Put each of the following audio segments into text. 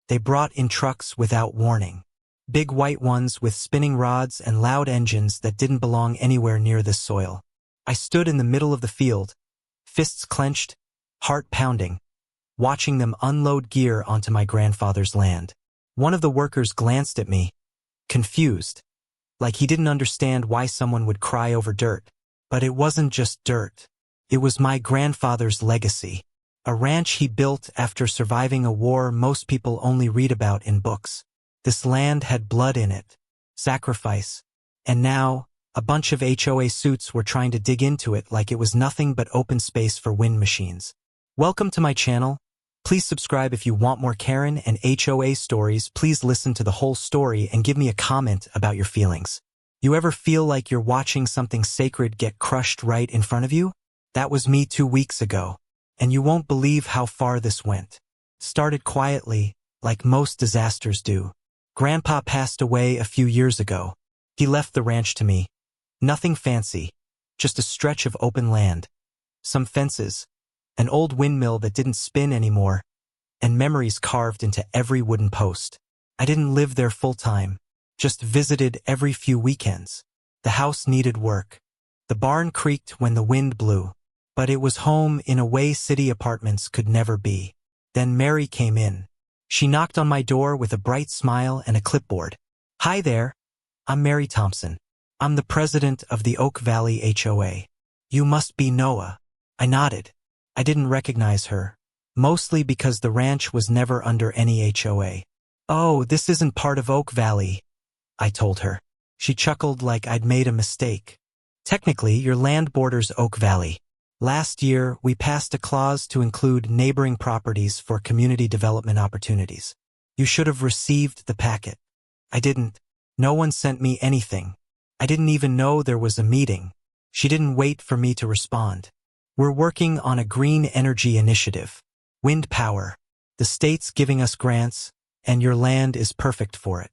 They brought in trucks without warning. Big white ones with spinning rods and loud engines that didn't belong anywhere near this soil. I stood in the middle of the field, fists clenched, heart pounding, watching them unload gear onto my grandfather's land. One of the workers glanced at me, confused, like he didn't understand why someone would cry over dirt. But it wasn't just dirt. It was my grandfather's legacy. A ranch he built after surviving a war most people only read about in books. This land had blood in it, sacrifice, and now, a bunch of HOA suits were trying to dig into it like it was nothing but open space for wind machines. Welcome to my channel. Please subscribe if you want more Karen and HOA stories. Please listen to the whole story and give me a comment about your feelings. You ever feel like you're watching something sacred get crushed right in front of you? That was me 2 weeks ago. And you won't believe how far this went. Started quietly, like most disasters do. Grandpa passed away a few years ago. He left the ranch to me. Nothing fancy, just a stretch of open land. Some fences, an old windmill that didn't spin anymore, and memories carved into every wooden post. I didn't live there full-time, just visited every few weekends. The house needed work. The barn creaked when the wind blew, but it was home in a way city apartments could never be. Then Mary came in. She knocked on my door with a bright smile and a clipboard. "Hi there. I'm Mary Thompson. I'm the president of the Oak Valley HOA. You must be Noah." I nodded. I didn't recognize her, mostly because the ranch was never under any HOA. "Oh, this isn't part of Oak Valley," I told her. She chuckled like I'd made a mistake. "Technically, your land borders Oak Valley. Last year, we passed a clause to include neighboring properties for community development opportunities. You should have received the packet." I didn't. No one sent me anything. I didn't even know there was a meeting. She didn't wait for me to respond. "We're working on a green energy initiative. Wind power. The state's giving us grants, and your land is perfect for it.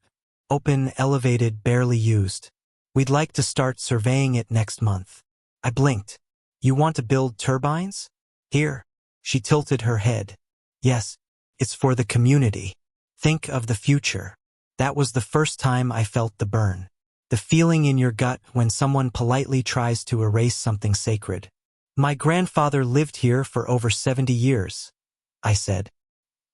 Open, elevated, barely used. We'd like to start surveying it next month." I blinked. "You want to build turbines? Here." She tilted her head. "Yes, it's for the community. Think of the future." That was the first time I felt the burn. The feeling in your gut when someone politely tries to erase something sacred. "My grandfather lived here for over 70 years, I said.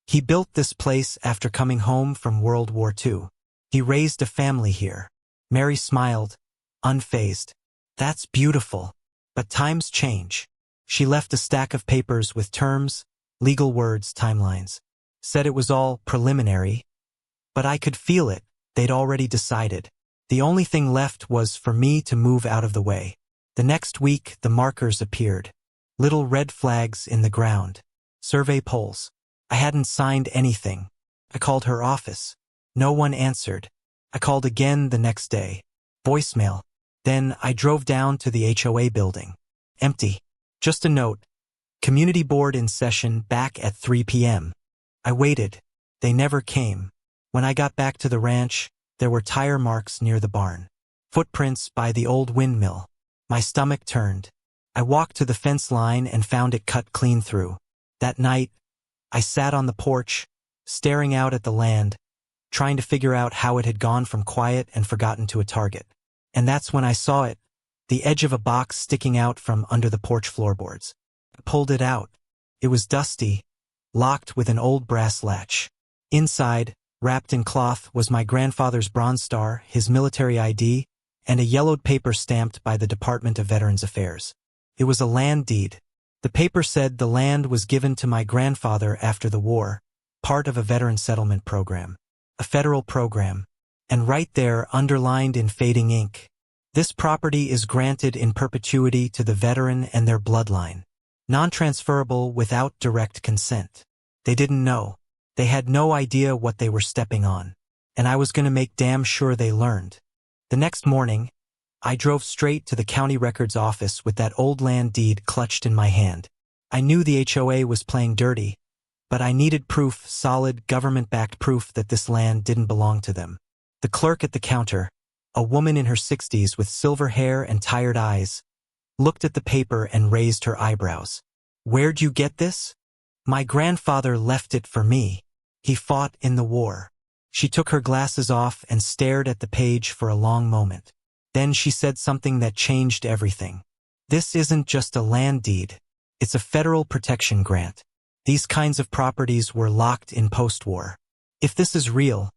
"He built this place after coming home from World War II. He raised a family here." Mary smiled, unfazed. "That's beautiful. But times change." She left a stack of papers with terms, legal words, timelines. Said it was all preliminary. But I could feel it. They'd already decided. The only thing left was for me to move out of the way. The next week, the markers appeared. Little red flags in the ground. Survey polls. I hadn't signed anything. I called her office. No one answered. I called again the next day. Voicemail. Then I drove down to the HOA building. Empty. Just a note. Community board in session back at 3 p.m. I waited. They never came. When I got back to the ranch, there were tire marks near the barn. Footprints by the old windmill. My stomach turned. I walked to the fence line and found it cut clean through. That night, I sat on the porch, staring out at the land, trying to figure out how it had gone from quiet and forgotten to a target. And that's when I saw it, the edge of a box sticking out from under the porch floorboards. I pulled it out. It was dusty, locked with an old brass latch. Inside, wrapped in cloth, was my grandfather's Bronze Star, his military ID, and a yellowed paper stamped by the Department of Veterans Affairs. It was a land deed. The paper said the land was given to my grandfather after the war, part of a veteran settlement program. A federal program. And right there, underlined in fading ink, "This property is granted in perpetuity to the veteran and their bloodline. Non-transferable without direct consent." They didn't know. They had no idea what they were stepping on. And I was going to make damn sure they learned. The next morning, I drove straight to the county records office with that old land deed clutched in my hand. I knew the HOA was playing dirty, but I needed proof, solid, government-backed proof that this land didn't belong to them. The clerk at the counter, a woman in her 60s with silver hair and tired eyes, looked at the paper and raised her eyebrows. "Where'd you get this?" "My grandfather left it for me." He fought in the war. She took her glasses off and stared at the page for a long moment. Then she said something that changed everything. This isn't just a land deed. It's a federal protection grant. These kinds of properties were locked in post-war. If this is real,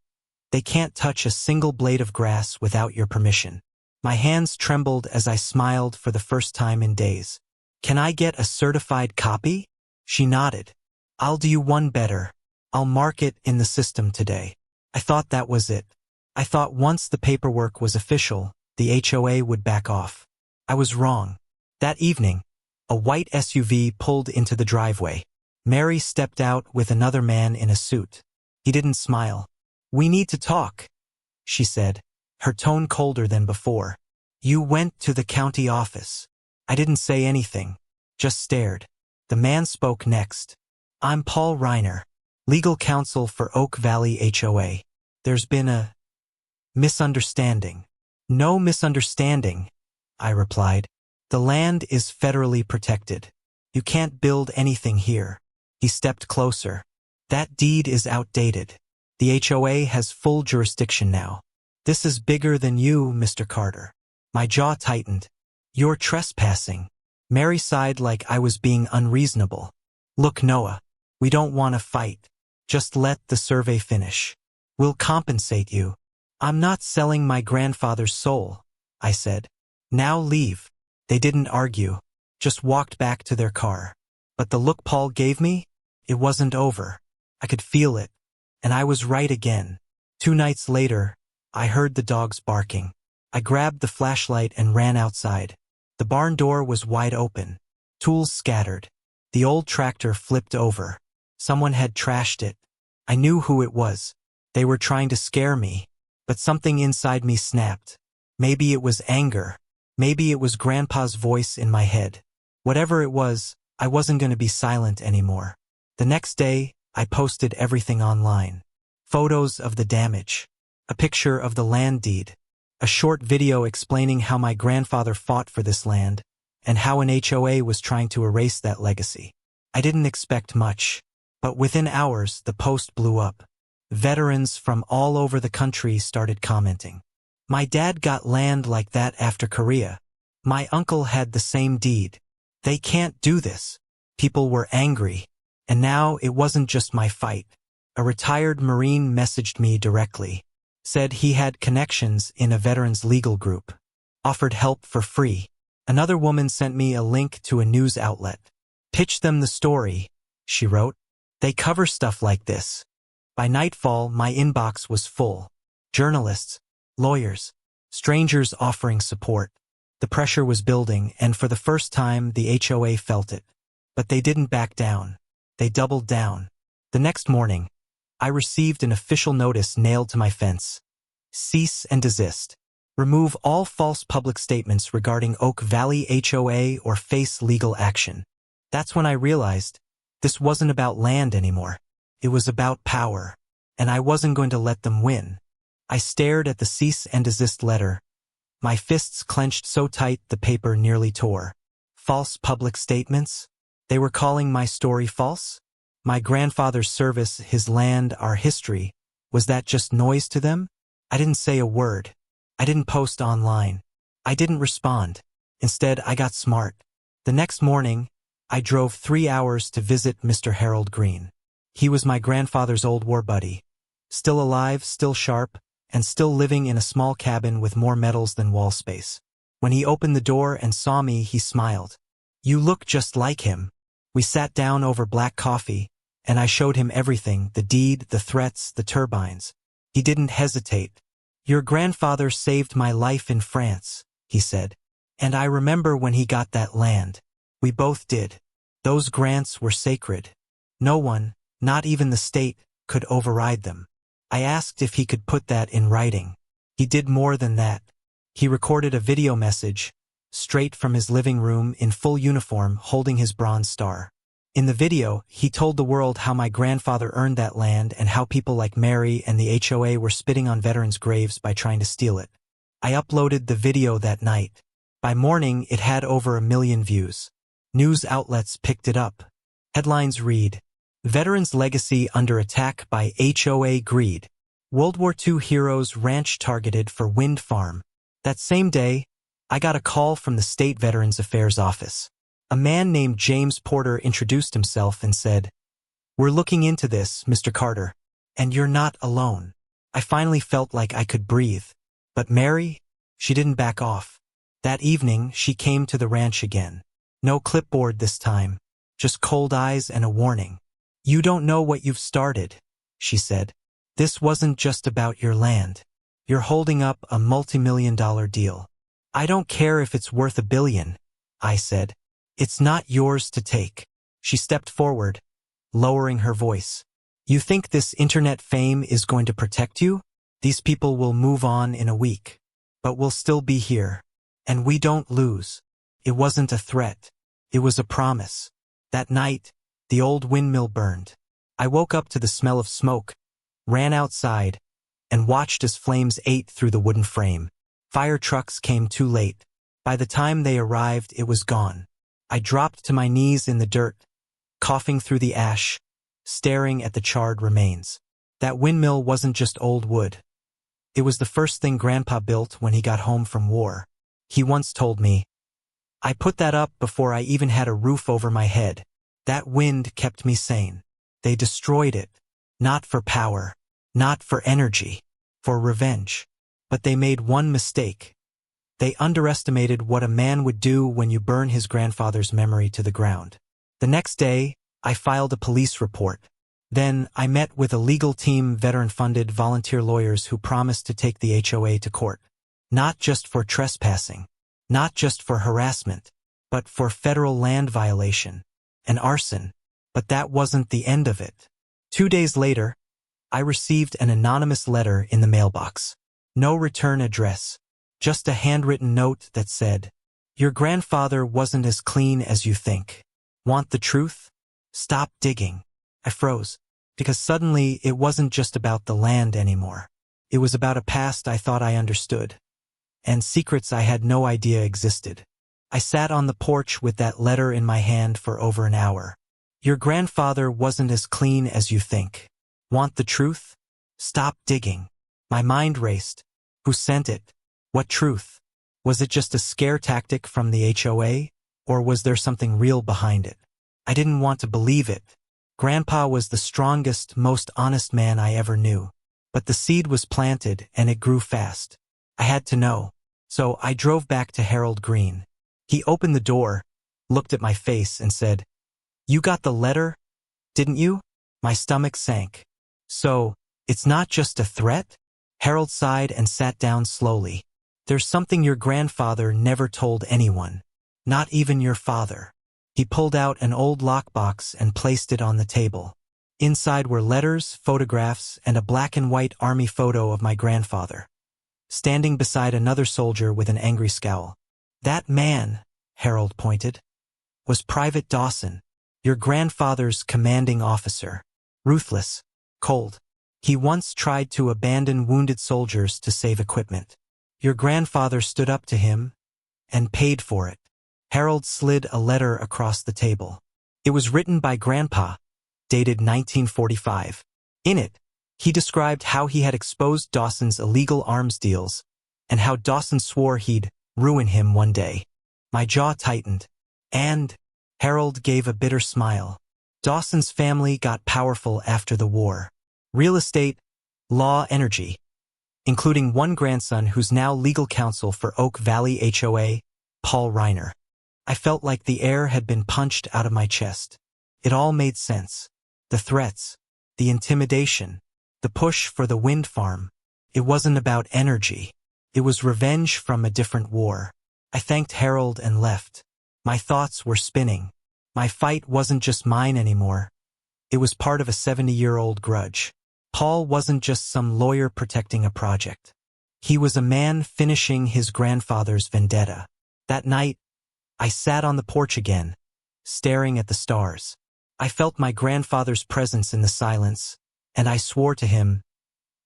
they can't touch a single blade of grass without your permission. My hands trembled as I smiled for the first time in days. Can I get a certified copy? She nodded. I'll do you one better. I'll mark it in the system today. I thought that was it. I thought once the paperwork was official, the HOA would back off. I was wrong. That evening, a white SUV pulled into the driveway. Mary stepped out with another man in a suit. He didn't smile. We need to talk, she said, her tone colder than before. You went to the county office. I didn't say anything, just stared. The man spoke next. I'm Paul Reiner, legal counsel for Oak Valley HOA. There's been a misunderstanding. No misunderstanding, I replied. The land is federally protected. You can't build anything here. He stepped closer. That deed is outdated. The HOA has full jurisdiction now. This is bigger than you, Mr. Carter. My jaw tightened. You're trespassing. Mary sighed like I was being unreasonable. Look, Noah, we don't want to fight. Just let the survey finish. We'll compensate you. I'm not selling my grandfather's soul, I said. Now leave. They didn't argue, just walked back to their car. But the look Paul gave me, it wasn't over. I could feel it. And I was right again. 2 nights later, I heard the dogs barking. I grabbed the flashlight and ran outside. The barn door was wide open. Tools scattered. The old tractor flipped over. Someone had trashed it. I knew who it was. They were trying to scare me. But something inside me snapped. Maybe it was anger. Maybe it was Grandpa's voice in my head. Whatever it was, I wasn't going to be silent anymore. The next day, I posted everything online. Photos of the damage. A picture of the land deed. A short video explaining how my grandfather fought for this land, and how an HOA was trying to erase that legacy. I didn't expect much, but within hours the post blew up. Veterans from all over the country started commenting. My dad got land like that after Korea. My uncle had the same deed. They can't do this. People were angry. And now it wasn't just my fight. A retired Marine messaged me directly. Said he had connections in a veterans legal group. Offered help for free. Another woman sent me a link to a news outlet. Pitch them the story, she wrote. They cover stuff like this. By nightfall, my inbox was full. Journalists, lawyers, strangers offering support. The pressure was building, and for the first time, the HOA felt it. But they didn't back down. They doubled down. The next morning, I received an official notice nailed to my fence. Cease and desist. Remove all false public statements regarding Oak Valley HOA or face legal action. That's when I realized this wasn't about land anymore. It was about power, and I wasn't going to let them win. I stared at the cease and desist letter. My fists clenched so tight the paper nearly tore. False public statements? They were calling my story false? My grandfather's service, his land, our history, was that just noise to them? I didn't say a word. I didn't post online. I didn't respond. Instead, I got smart. The next morning, I drove 3 hours to visit Mr. Harold Green. He was my grandfather's old war buddy. Still alive, still sharp, and still living in a small cabin with more metals than wall space. When he opened the door and saw me, he smiled. You look just like him. We sat down over black coffee, and I showed him everything, the deed, the threats, the turbines. He didn't hesitate. Your grandfather saved my life in France, he said. And I remember when he got that land. We both did. Those grants were sacred. No one, not even the state, could override them. I asked if he could put that in writing. He did more than that. He recorded a video message, straight from his living room in full uniform holding his bronze star. In the video, he told the world how my grandfather earned that land and how people like Mary and the HOA were spitting on veterans' graves by trying to steal it. I uploaded the video that night. By morning, it had over 1 million views. News outlets picked it up. Headlines read, Veterans' Legacy Under Attack by HOA Greed. World War II Heroes Ranch Targeted for Wind Farm. That same day, I got a call from the State Veterans Affairs Office. A man named James Porter introduced himself and said, "We're looking into this, Mr. Carter, and you're not alone." I finally felt like I could breathe. But Mary, she didn't back off. That evening, she came to the ranch again. No clipboard this time, just cold eyes and a warning. "You don't know what you've started," she said. "This wasn't just about your land. You're holding up a multi-million-dollar deal." "I don't care if it's worth $1 billion, I said. "It's not yours to take." She stepped forward, lowering her voice. "You think this internet fame is going to protect you? These people will move on in a week. But we'll still be here. And we don't lose." It wasn't a threat. It was a promise. That night, the old windmill burned. I woke up to the smell of smoke, ran outside, and watched as flames ate through the wooden frame. Fire trucks came too late. By the time they arrived, it was gone. I dropped to my knees in the dirt, coughing through the ash, staring at the charred remains. That windmill wasn't just old wood. It was the first thing Grandpa built when he got home from war. He once told me, "I put that up before I even had a roof over my head. That wind kept me sane." They destroyed it, not for power, not for energy, for revenge. But they made one mistake. They underestimated what a man would do when you burn his grandfather's memory to the ground. The next day, I filed a police report. Then I met with a legal team, veteran-funded volunteer lawyers who promised to take the HOA to court. Not just for trespassing, not just for harassment, but for federal land violation and arson. But that wasn't the end of it. 2 days later, I received an anonymous letter in the mailbox. No return address, just a handwritten note that said, "Your grandfather wasn't as clean as you think. Want the truth? Stop digging." I froze, because suddenly it wasn't just about the land anymore. It was about a past I thought I understood, and secrets I had no idea existed. I sat on the porch with that letter in my hand for over an hour. "Your grandfather wasn't as clean as you think. Want the truth? Stop digging." My mind raced. Who sent it? What truth? Was it just a scare tactic from the HOA, or was there something real behind it? I didn't want to believe it. Grandpa was the strongest, most honest man I ever knew. But the seed was planted, and it grew fast. I had to know. So I drove back to Harold Green. He opened the door, looked at my face, and said, "You got the letter, didn't you?" My stomach sank. "So, it's not just a threat?" Harold sighed and sat down slowly. "There's something your grandfather never told anyone. Not even your father." He pulled out an old lockbox and placed it on the table. Inside were letters, photographs, and a black and white army photo of my grandfather, standing beside another soldier with an angry scowl. "That man," Harold pointed, "was Private Dawson, your grandfather's commanding officer. Ruthless, cold. He once tried to abandon wounded soldiers to save equipment. Your grandfather stood up to him and paid for it." Harold slid a letter across the table. It was written by Grandpa, dated 1945. In it, he described how he had exposed Dawson's illegal arms deals and how Dawson swore he'd ruin him one day. My jaw tightened. "And," Harold gave a bitter smile, "Dawson's family got powerful after the war. Real estate, law, energy, including one grandson who's now legal counsel for Oak Valley HOA, Paul Reiner." I felt like the air had been punched out of my chest. It all made sense. The threats, the intimidation, the push for the wind farm. It wasn't about energy. It was revenge from a different war. I thanked Harold and left. My thoughts were spinning. My fight wasn't just mine anymore. It was part of a 70-year-old grudge. Paul wasn't just some lawyer protecting a project. He was a man finishing his grandfather's vendetta. That night, I sat on the porch again, staring at the stars. I felt my grandfather's presence in the silence, and I swore to him,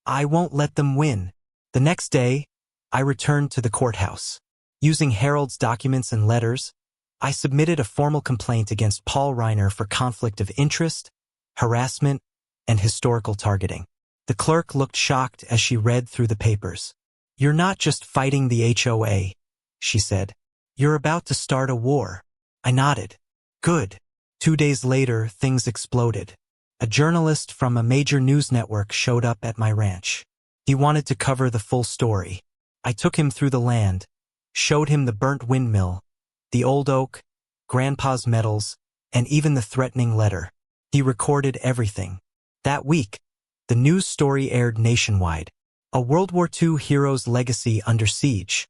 I won't let them win. The next day, I returned to the courthouse. Using Harold's documents and letters, I submitted a formal complaint against Paul Reiner for conflict of interest, harassment, and historical targeting. The clerk looked shocked as she read through the papers. "You're not just fighting the HOA," she said. "You're about to start a war." I nodded. "Good." 2 days later, things exploded. A journalist from a major news network showed up at my ranch. He wanted to cover the full story. I took him through the land, showed him the burnt windmill, the old oak, Grandpa's medals, and even the threatening letter. He recorded everything. That week, the news story aired nationwide. A World War II hero's legacy under siege.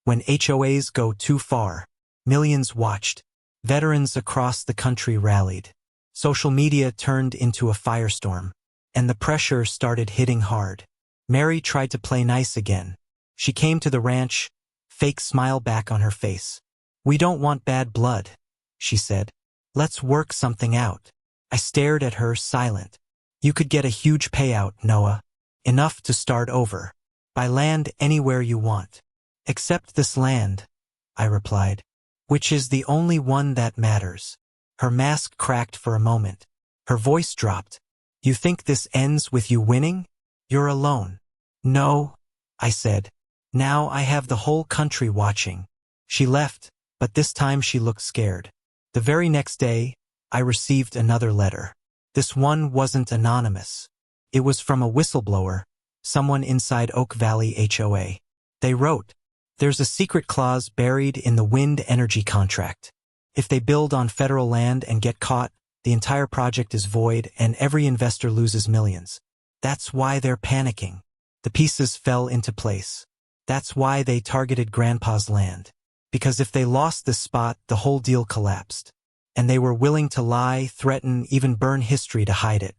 When HOAs go too far, millions watched. Veterans across the country rallied. Social media turned into a firestorm, and the pressure started hitting hard. Mary tried to play nice again. She came to the ranch, fake smile back on her face. "We don't want bad blood," she said. "Let's work something out." I stared at her, silent. "You could get a huge payout, Noah. Enough to start over. Buy land anywhere you want." "Except this land," I replied. "Which is the only one that matters." Her mask cracked for a moment. Her voice dropped. "You think this ends with you winning? You're alone." "No," I said. "Now I have the whole country watching." She left, but this time she looked scared. The very next day, I received another letter. This one wasn't anonymous. It was from a whistleblower, someone inside Oak Valley HOA. They wrote, "There's a secret clause buried in the wind energy contract. If they build on federal land and get caught, the entire project is void and every investor loses millions. That's why they're panicking." The pieces fell into place. That's why they targeted Grandpa's land. Because if they lost this spot, the whole deal collapsed. And they were willing to lie, threaten, even burn history to hide it.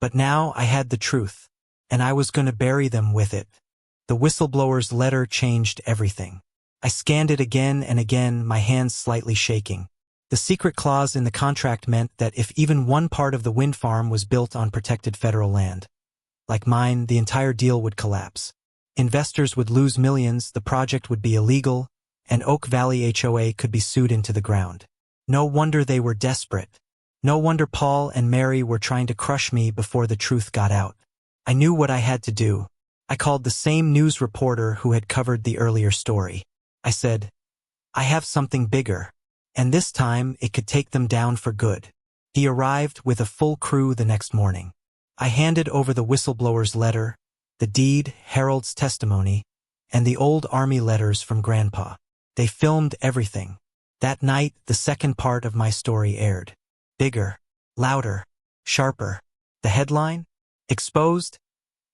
But now I had the truth, and I was going to bury them with it. The whistleblower's letter changed everything. I scanned it again and again, my hands slightly shaking. The secret clause in the contract meant that if even one part of the wind farm was built on protected federal land, like mine, the entire deal would collapse. Investors would lose millions, the project would be illegal, and Oak Valley HOA could be sued into the ground. No wonder they were desperate. No wonder Paul and Mary were trying to crush me before the truth got out. I knew what I had to do. I called the same news reporter who had covered the earlier story. I said, "I have something bigger, and this time it could take them down for good." He arrived with a full crew the next morning. I handed over the whistleblower's letter, the deed, Harold's testimony, and the old army letters from Grandpa. They filmed everything. That night, the second part of my story aired. Bigger, louder, sharper. The headline? Exposed?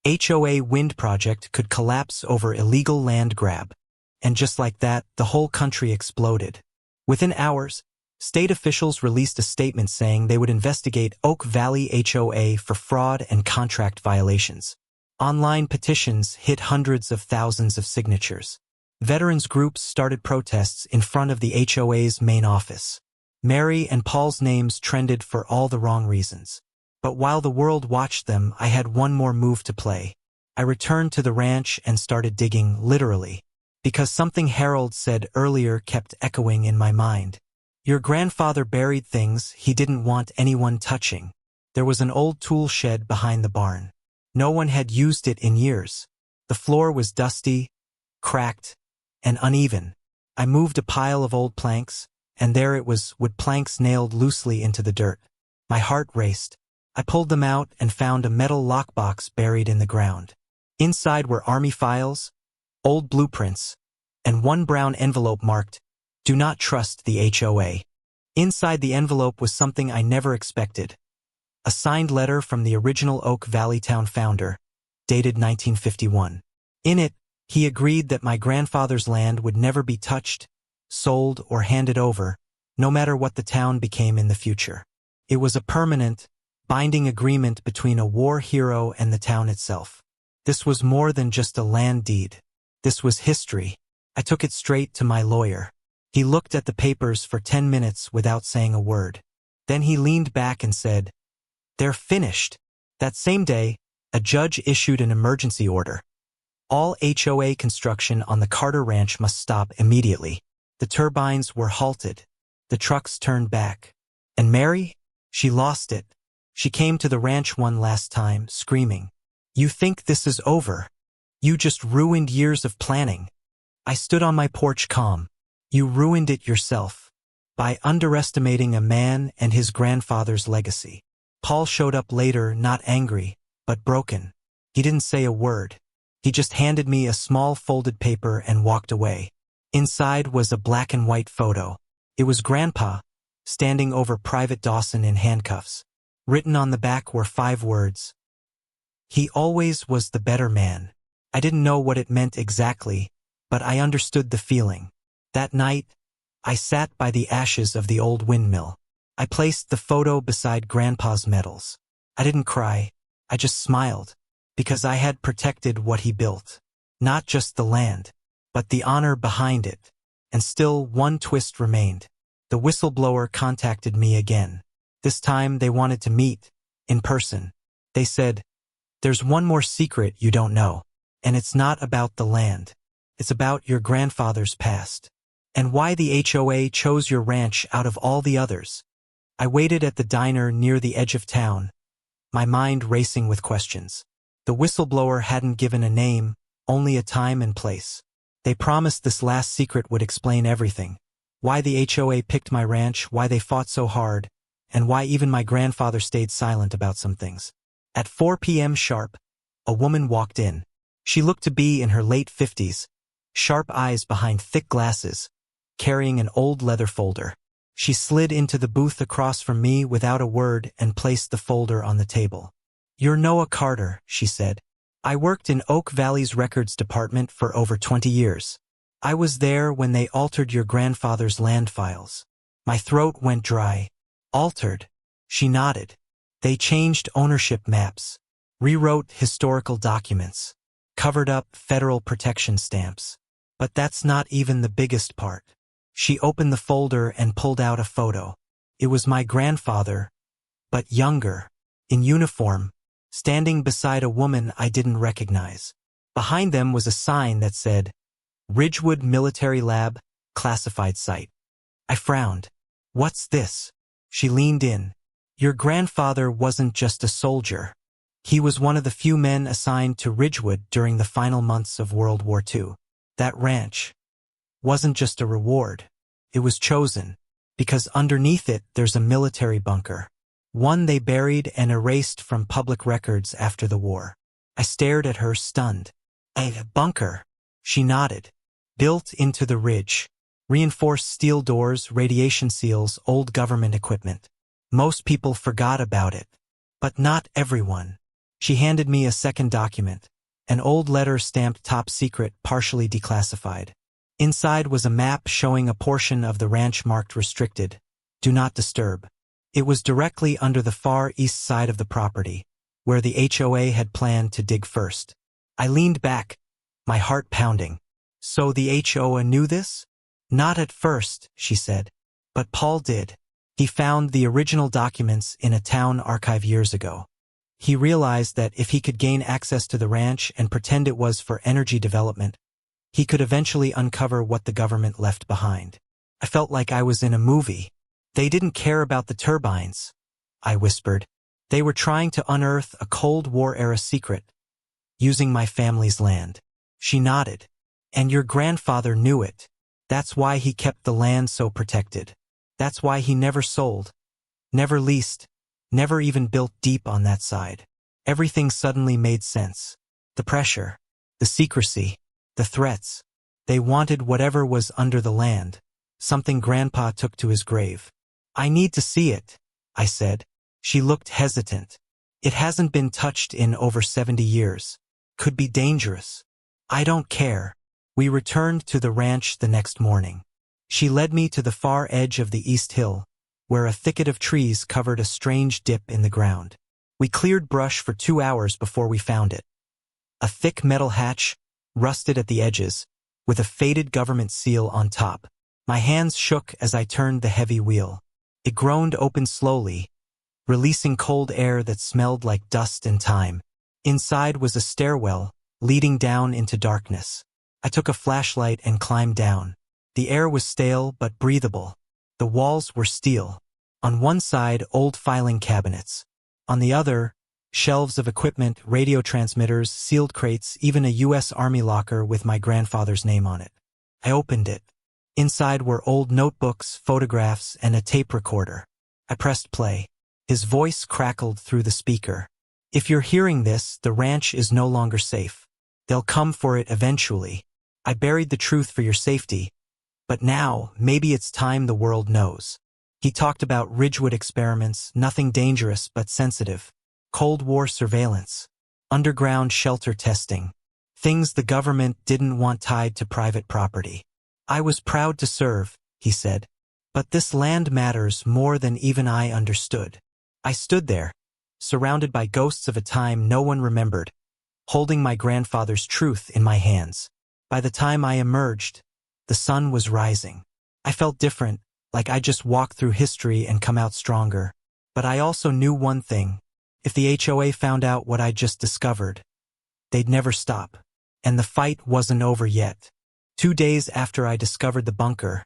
HOA wind project could collapse over illegal land grab. And just like that, the whole country exploded. Within hours, state officials released a statement saying they would investigate Oak Valley HOA for fraud and contract violations. Online petitions hit hundreds of thousands of signatures. Veterans groups started protests in front of the HOA's main office. Mary and Paul's names trended for all the wrong reasons. But while the world watched them, I had one more move to play. I returned to the ranch and started digging, literally. Because something Harold said earlier kept echoing in my mind. Your grandfather buried things he didn't want anyone touching. There was an old tool shed behind the barn. No one had used it in years. The floor was dusty, cracked, and uneven. I moved a pile of old planks, and there it was, wood planks nailed loosely into the dirt. My heart raced. I pulled them out and found a metal lockbox buried in the ground. Inside were army files, old blueprints, and one brown envelope marked, "Do not trust the HOA." Inside the envelope was something I never expected. A signed letter from the original Oak Valley town founder, dated 1951. In it, he agreed that my grandfather's land would never be touched, sold, or handed over, no matter what the town became in the future. It was a permanent, binding agreement between a war hero and the town itself. This was more than just a land deed. This was history. I took it straight to my lawyer. He looked at the papers for 10 minutes without saying a word. Then he leaned back and said, "They're finished." That same day, a judge issued an emergency order. All HOA construction on the Carter Ranch must stop immediately. The turbines were halted. The trucks turned back. And Mary? She lost it. She came to the ranch one last time, screaming, "You think this is over? You just ruined years of planning." I stood on my porch calm. "You ruined it yourself. By underestimating a man and his grandfather's legacy." Paul showed up later, not angry, but broken. He didn't say a word. He just handed me a small folded paper and walked away. Inside was a black and white photo. It was Grandpa, standing over Private Dawson in handcuffs. Written on the back were 5 words. "He always was the better man." I didn't know what it meant exactly, but I understood the feeling. That night, I sat by the ashes of the old windmill. I placed the photo beside Grandpa's medals. I didn't cry. I just smiled, because I had protected what he built. Not just the land, but the honor behind it. And still one twist remained. The whistleblower contacted me again. This time they wanted to meet, in person. They said, "There's one more secret you don't know. And it's not about the land. It's about your grandfather's past. And why the HOA chose your ranch out of all the others." I waited at the diner near the edge of town, my mind racing with questions. The whistleblower hadn't given a name, only a time and place. They promised this last secret would explain everything. Why the HOA picked my ranch, why they fought so hard, and why even my grandfather stayed silent about some things. At 4 p.m. sharp, a woman walked in. She looked to be in her late 50s, sharp eyes behind thick glasses, carrying an old leather folder. She slid into the booth across from me without a word and placed the folder on the table. "You're Noah Carter," she said. "I worked in Oak Valley's records department for over 20 years. I was there when they altered your grandfather's land files." My throat went dry. "Altered?" She nodded. "They changed ownership maps, rewrote historical documents, covered up federal protection stamps. But that's not even the biggest part." She opened the folder and pulled out a photo. It was my grandfather, but younger, in uniform, standing beside a woman I didn't recognize. Behind them was a sign that said, "Ridgewood Military Lab, classified site." I frowned. "What's this?" She leaned in. "Your grandfather wasn't just a soldier. He was one of the few men assigned to Ridgewood during the final months of World War II. That ranch wasn't just a reward. It was chosen, because underneath it there's a military bunker. One they buried and erased from public records after the war." I stared at her, stunned. "A bunker?" She nodded. "Built into the ridge. Reinforced steel doors, radiation seals, old government equipment. Most people forgot about it. But not everyone." She handed me a second document, an old letter stamped top secret, partially declassified. Inside was a map showing a portion of the ranch marked restricted, "Do not disturb." It was directly under the far east side of the property, where the HOA had planned to dig first. I leaned back, my heart pounding. "So the HOA knew this?" "Not at first," she said. "But Paul did. He found the original documents in a town archive years ago. He realized that if he could gain access to the ranch and pretend it was for energy development, he could eventually uncover what the government left behind." I felt like I was in a movie. "They didn't care about the turbines," I whispered. "They were trying to unearth a Cold War-era secret, using my family's land." She nodded. "And your grandfather knew it. That's why he kept the land so protected. That's why he never sold, never leased, never even built deep on that side." Everything suddenly made sense. The pressure, the secrecy, the threats. They wanted whatever was under the land, something Grandpa took to his grave. "I need to see it," I said. She looked hesitant. "It hasn't been touched in over 70 years. Could be dangerous." "I don't care." We returned to the ranch the next morning. She led me to the far edge of the East Hill, where a thicket of trees covered a strange dip in the ground. We cleared brush for 2 hours before we found it. A thick metal hatch, rusted at the edges, with a faded government seal on top. My hands shook as I turned the heavy wheel. It groaned open slowly, releasing cold air that smelled like dust and time. Inside was a stairwell, leading down into darkness. I took a flashlight and climbed down. The air was stale but breathable. The walls were steel. On one side, old filing cabinets. On the other, shelves of equipment, radio transmitters, sealed crates, even a U.S. Army locker with my grandfather's name on it. I opened it. Inside were old notebooks, photographs, and a tape recorder. I pressed play. His voice crackled through the speaker. If you're hearing this, the ranch is no longer safe. They'll come for it eventually. I buried the truth for your safety. But now, maybe it's time the world knows. He talked about Ridgewood experiments, nothing dangerous but sensitive. Cold War surveillance. Underground shelter testing. Things the government didn't want tied to private property. I was proud to serve, he said. But this land matters more than even I understood. I stood there, surrounded by ghosts of a time no one remembered, holding my grandfather's truth in my hands. By the time I emerged, the sun was rising. I felt different, like I just walked through history and come out stronger. But I also knew one thing. If the HOA found out what I just discovered, they'd never stop. And the fight wasn't over yet. 2 days after I discovered the bunker,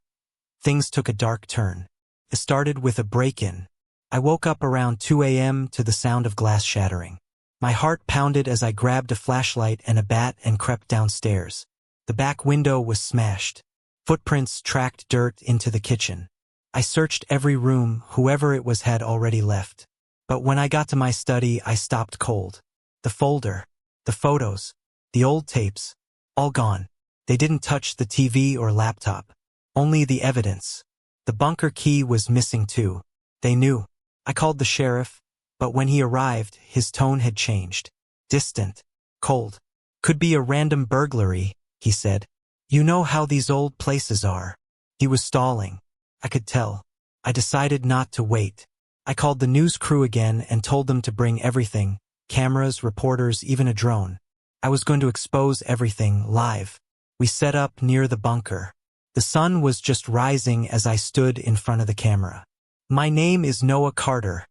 things took a dark turn. It started with a break-in. I woke up around 2 a.m. to the sound of glass shattering. My heart pounded as I grabbed a flashlight and a bat and crept downstairs. The back window was smashed. Footprints tracked dirt into the kitchen. I searched every room, whoever it was had already left. But when I got to my study, I stopped cold. The folder, the photos, the old tapes, all gone. They didn't touch the TV or laptop. Only the evidence. The bunker key was missing too. They knew. I called the sheriff, but when he arrived, his tone had changed. Distant. Cold. Could be a random burglary, he said. You know how these old places are. He was stalling. I could tell. I decided not to wait. I called the news crew again and told them to bring everything. Cameras, reporters, even a drone. I was going to expose everything, live. We set up near the bunker. The sun was just rising as I stood in front of the camera. My name is Noah Carter,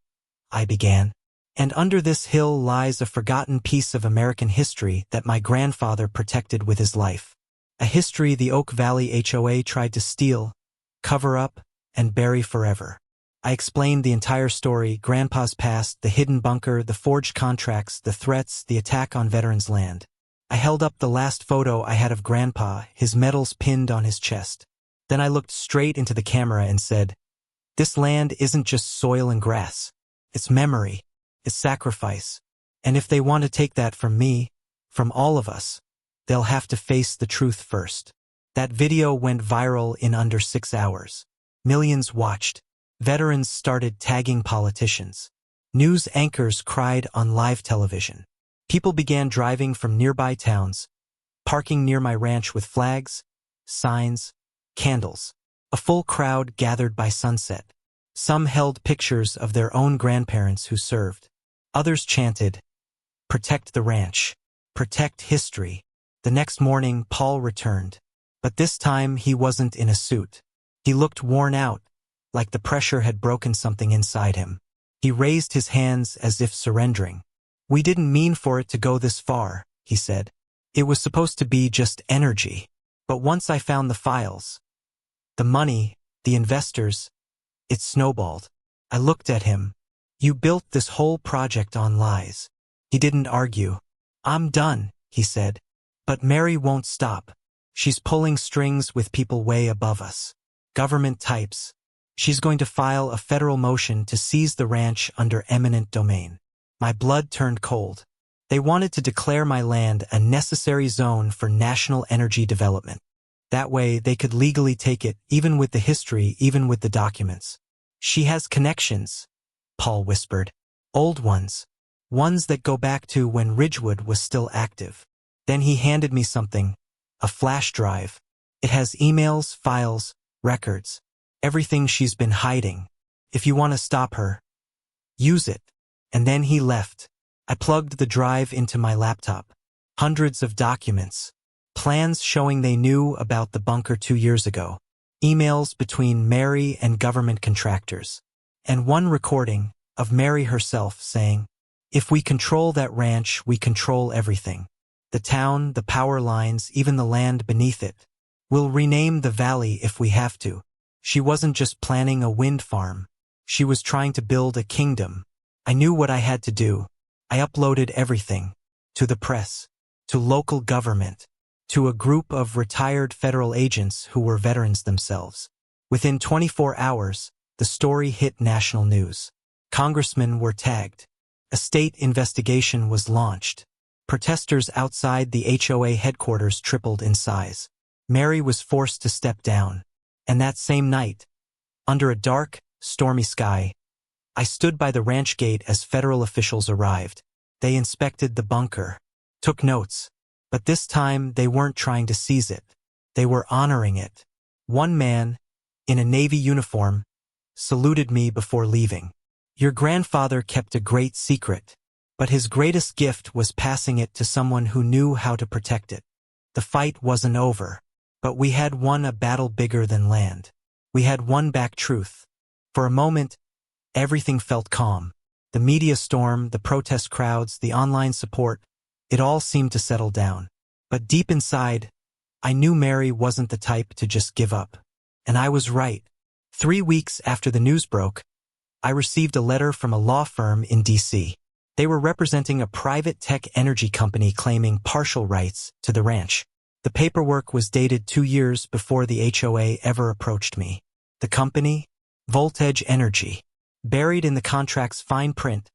I began. And under this hill lies a forgotten piece of American history that my grandfather protected with his life. A history the Oak Valley HOA tried to steal, cover up, and bury forever. I explained the entire story, Grandpa's past, the hidden bunker, the forged contracts, the threats, the attack on veterans' land. I held up the last photo I had of Grandpa, his medals pinned on his chest. Then I looked straight into the camera and said, this land isn't just soil and grass. It's memory. It's sacrifice. And if they want to take that from me, from all of us, they'll have to face the truth first. That video went viral in under 6 hours. Millions watched. Veterans started tagging politicians. News anchors cried on live television. People began driving from nearby towns, parking near my ranch with flags, signs, candles. A full crowd gathered by sunset. Some held pictures of their own grandparents who served. Others chanted, "Protect the ranch. Protect history." The next morning, Paul returned. But this time, he wasn't in a suit. He looked worn out, like the pressure had broken something inside him. He raised his hands as if surrendering. We didn't mean for it to go this far, he said. It was supposed to be just energy. But once I found the files, the money, the investors, it snowballed. I looked at him. You built this whole project on lies. He didn't argue. I'm done, he said. But Mary won't stop. She's pulling strings with people way above us. Government types. She's going to file a federal motion to seize the ranch under eminent domain. My blood turned cold. They wanted to declare my land a necessary zone for national energy development. That way they could legally take it, even with the history, even with the documents. She has connections, Paul whispered. Old ones. Ones that go back to when Ridgewood was still active. Then he handed me something, a flash drive. It has emails, files, records, everything she's been hiding. If you want to stop her, use it. And then he left. I plugged the drive into my laptop. Hundreds of documents. Plans showing they knew about the bunker 2 years ago. Emails between Mary and government contractors. And one recording of Mary herself saying, if we control that ranch, we control everything. The town, the power lines, even the land beneath it. We'll rename the valley if we have to. She wasn't just planning a wind farm. She was trying to build a kingdom. I knew what I had to do. I uploaded everything. To the press. To local government. To a group of retired federal agents who were veterans themselves. Within 24 hours, the story hit national news. Congressmen were tagged. A state investigation was launched. Protesters outside the HOA headquarters tripled in size. Mary was forced to step down. And that same night, under a dark, stormy sky, I stood by the ranch gate as federal officials arrived. They inspected the bunker, took notes, but this time they weren't trying to seize it. They were honoring it. One man, in a Navy uniform, saluted me before leaving. Your grandfather kept a great secret, but his greatest gift was passing it to someone who knew how to protect it. The fight wasn't over, but we had won a battle bigger than land. We had won back truth. For a moment, everything felt calm. The media storm, the protest crowds, the online support, it all seemed to settle down. But deep inside, I knew Mary wasn't the type to just give up. And I was right. 3 weeks after the news broke, I received a letter from a law firm in D.C. They were representing a private tech energy company claiming partial rights to the ranch. The paperwork was dated 2 years before the HOA ever approached me. The company? Voltage Energy. Buried in the contract's fine print,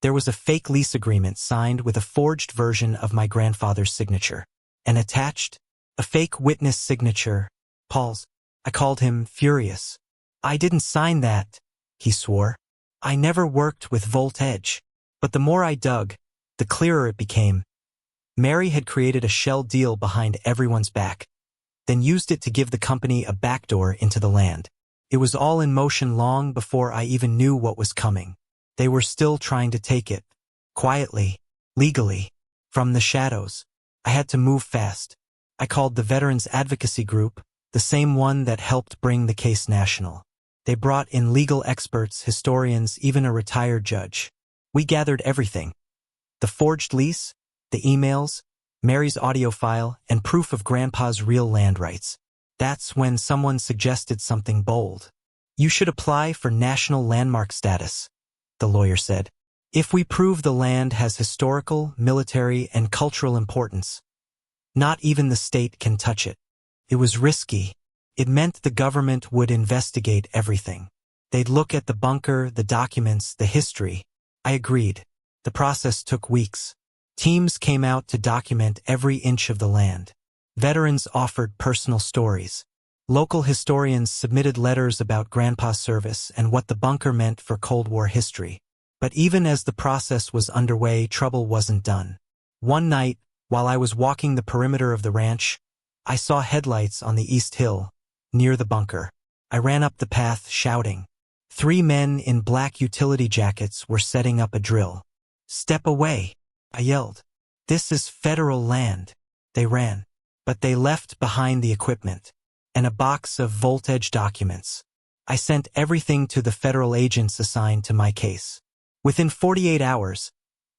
there was a fake lease agreement signed with a forged version of my grandfather's signature. And attached, a fake witness signature, Paul's. I called him furious. I didn't sign that, he swore. I never worked with Voltage. But the more I dug, the clearer it became. Mary had created a shell deal behind everyone's back, then used it to give the company a backdoor into the land. It was all in motion long before I even knew what was coming. They were still trying to take it. Quietly, legally, from the shadows. I had to move fast. I called the Veterans Advocacy Group, the same one that helped bring the case national. They brought in legal experts, historians, even a retired judge. We gathered everything. The forged lease, the emails, Mary's audio file, and proof of Grandpa's real land rights. That's when someone suggested something bold. You should apply for national landmark status, the lawyer said. If we prove the land has historical, military, and cultural importance, not even the state can touch it. It was risky. It meant the government would investigate everything. They'd look at the bunker, the documents, the history. I agreed. The process took weeks. Teams came out to document every inch of the land. Veterans offered personal stories. Local historians submitted letters about Grandpa's service and what the bunker meant for Cold War history. But even as the process was underway, trouble wasn't done. One night, while I was walking the perimeter of the ranch, I saw headlights on the East Hill, near the bunker. I ran up the path, shouting. 3 men in black utility jackets were setting up a drill. Step away, I yelled. This is federal land. They ran. But they left behind the equipment and a box of Voltage documents. I sent everything to the federal agents assigned to my case. Within 48 hours,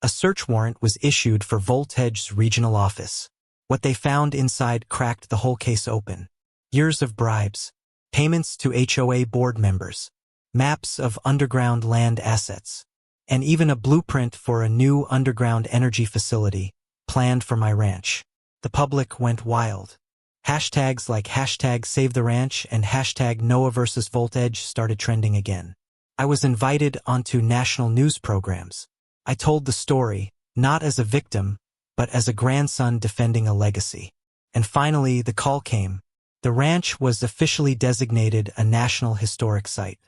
a search warrant was issued for Voltage's regional office. What they found inside cracked the whole case open. Years of bribes, payments to HOA board members, maps of underground land assets, and even a blueprint for a new underground energy facility planned for my ranch. The public went wild. Hashtags like #SaveTheRanch and #Noah vs. Voltage started trending again. I was invited onto national news programs. I told the story, not as a victim, but as a grandson defending a legacy. And finally, the call came. The ranch was officially designated a National Historic Site.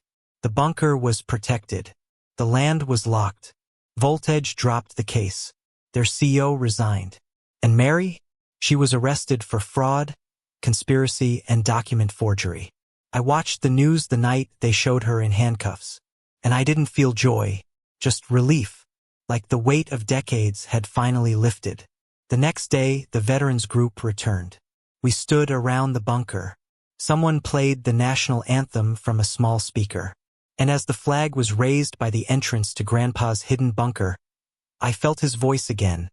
The bunker was protected. The land was locked. Voltage dropped the case. Their CEO resigned. And Mary? She was arrested for fraud, conspiracy, and document forgery. I watched the news the night they showed her in handcuffs. And I didn't feel joy, just relief, like the weight of decades had finally lifted. The next day, the veterans group returned. We stood around the bunker. Someone played the national anthem from a small speaker. And as the flag was raised by the entrance to Grandpa's hidden bunker, I felt his voice again,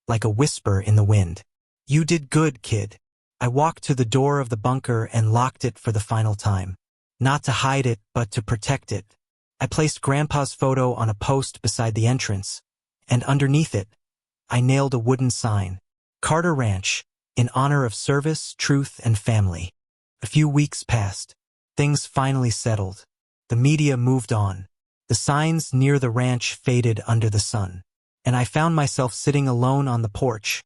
like a whisper in the wind. You did good, kid. I walked to the door of the bunker and locked it for the final time. Not to hide it, but to protect it. I placed Grandpa's photo on a post beside the entrance, and underneath it, I nailed a wooden sign, Carter Ranch, in honor of service, truth, and family. A few weeks passed. Things finally settled. The media moved on. The signs near the ranch faded under the sun, and I found myself sitting alone on the porch,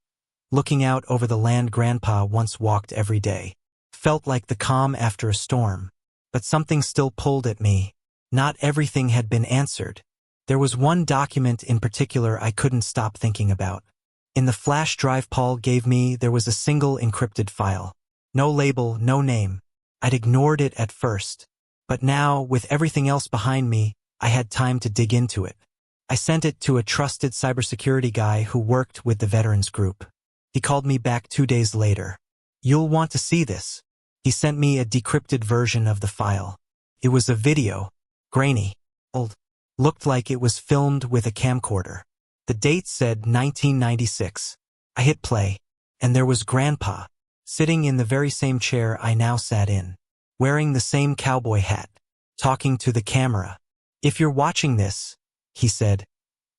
looking out over the land Grandpa once walked every day. Felt like the calm after a storm, but something still pulled at me. Not everything had been answered. There was one document in particular I couldn't stop thinking about. In the flash drive Paul gave me, there was a single encrypted file. No label, no name. I'd ignored it at first. But now, with everything else behind me, I had time to dig into it. I sent it to a trusted cybersecurity guy who worked with the veterans group. He called me back 2 days later. "You'll want to see this." He sent me a decrypted version of the file. It was a video, grainy, old. Looked like it was filmed with a camcorder. The date said 1996. I hit play, and there was Grandpa, sitting in the very same chair I now sat in, wearing the same cowboy hat, talking to the camera. "If you're watching this," he said,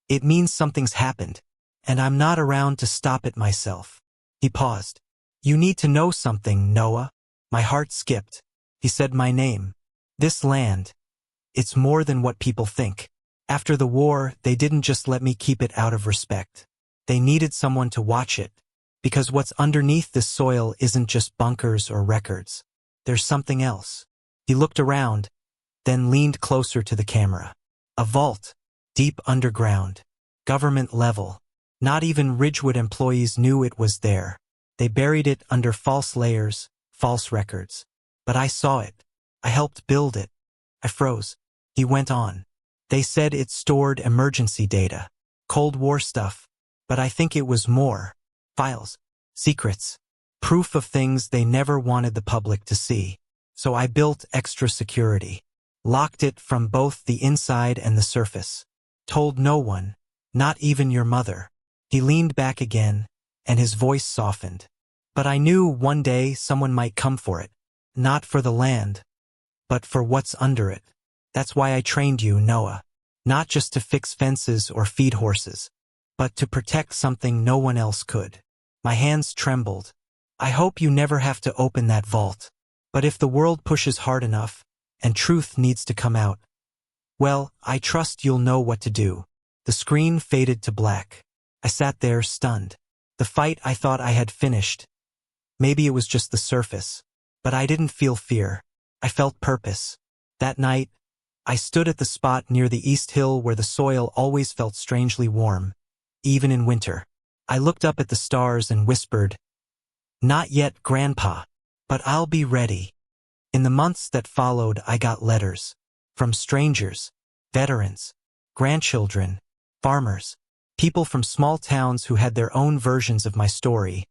"it means something's happened, and I'm not around to stop it myself." He paused. "You need to know something, Noah." My heart skipped. He said my name. "This land, it's more than what people think." After the war, they didn't just let me keep it out of respect. They needed someone to watch it, because what's underneath this soil isn't just bunkers or records. There's something else. He looked around, then leaned closer to the camera. A vault, deep underground, government level. Not even Ridgewood employees knew it was there. They buried it under false layers, false records. But I saw it. I helped build it. I froze. He went on. "They said it stored emergency data, Cold War stuff, but I think it was more. Files, secrets, proof of things they never wanted the public to see. So I built extra security, locked it from both the inside and the surface. Told no one, not even your mother." He leaned back again, and his voice softened. "But I knew one day someone might come for it. Not for the land, but for what's under it. That's why I trained you, Noah. Not just to fix fences or feed horses, but to protect something no one else could." My hands trembled. "I hope you never have to open that vault. But if the world pushes hard enough, and truth needs to come out, well, I trust you'll know what to do." The screen faded to black. I sat there stunned. The fight I thought I had finished. Maybe it was just the surface. But I didn't feel fear. I felt purpose. That night, I stood at the spot near the East Hill where the soil always felt strangely warm, even in winter. I looked up at the stars and whispered, "Not yet, Grandpa, but I'll be ready." In the months that followed, I got letters. From strangers, veterans, grandchildren, farmers, people from small towns who had their own versions of my story.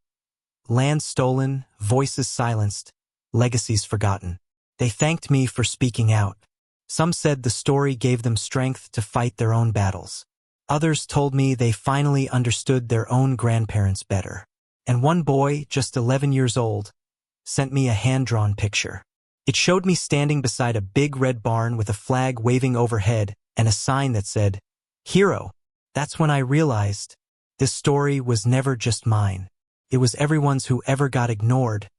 Land stolen, voices silenced, legacies forgotten. They thanked me for speaking out. Some said the story gave them strength to fight their own battles. Others told me they finally understood their own grandparents better. And one boy, just 11 years old, sent me a hand-drawn picture. It showed me standing beside a big red barn with a flag waving overhead and a sign that said, "Hero." That's when I realized this story was never just mine. It was everyone's who ever got ignored,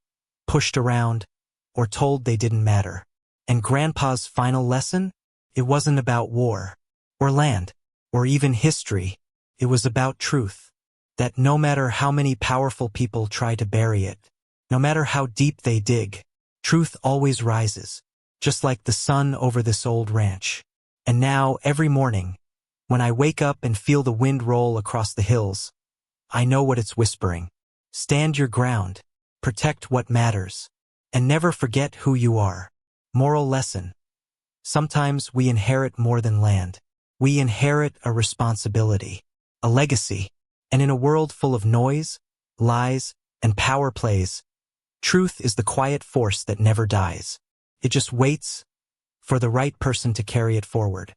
pushed around, or told they didn't matter. And Grandpa's final lesson? It wasn't about war, or land, or even history. It was about truth. That no matter how many powerful people try to bury it, no matter how deep they dig, truth always rises, just like the sun over this old ranch. And now, every morning, when I wake up and feel the wind roll across the hills, I know what it's whispering. Stand your ground, protect what matters, and never forget who you are. Moral lesson. Sometimes we inherit more than land. We inherit a responsibility, a legacy. And in a world full of noise, lies, and power plays, truth is the quiet force that never dies. It just waits for the right person to carry it forward.